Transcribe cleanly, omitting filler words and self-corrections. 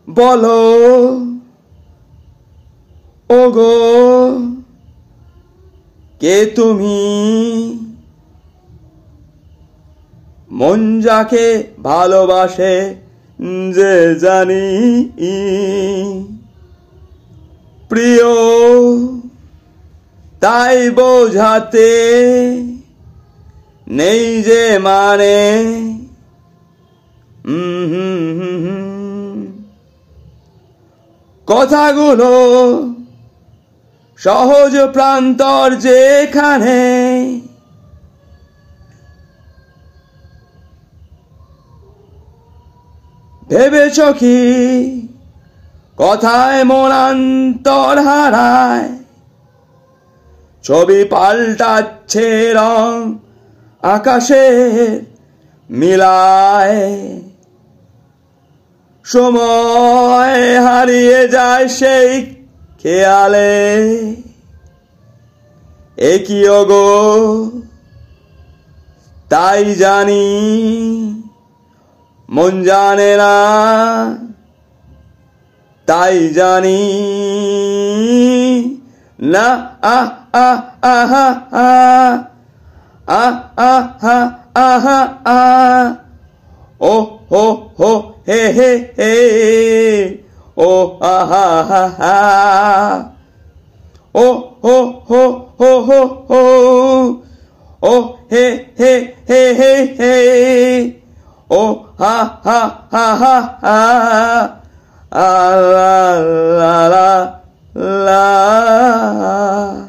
বলো ওগো কে তুমি মন যাকে ভালোবাসে যে জানি প্রিয় তাই বোঝাতে নেই যে মানে কথাগুলো সহজ প্রান্তর যেখানে ভেবেছ কি কথায় মনান্তর হারায় ছবি পাল্টাচ্ছে রং আকাশের মিলায় সময় হারিয়ে যায় সেই খেয়ালে একই ওগো তাই জানি মন জানে না তাই জানি না আহা ও হো হো হে হে হে ও আহা ও হো হো হো হো হো ও হে হে হে হে হে ও হা হা হা হা হা la la la la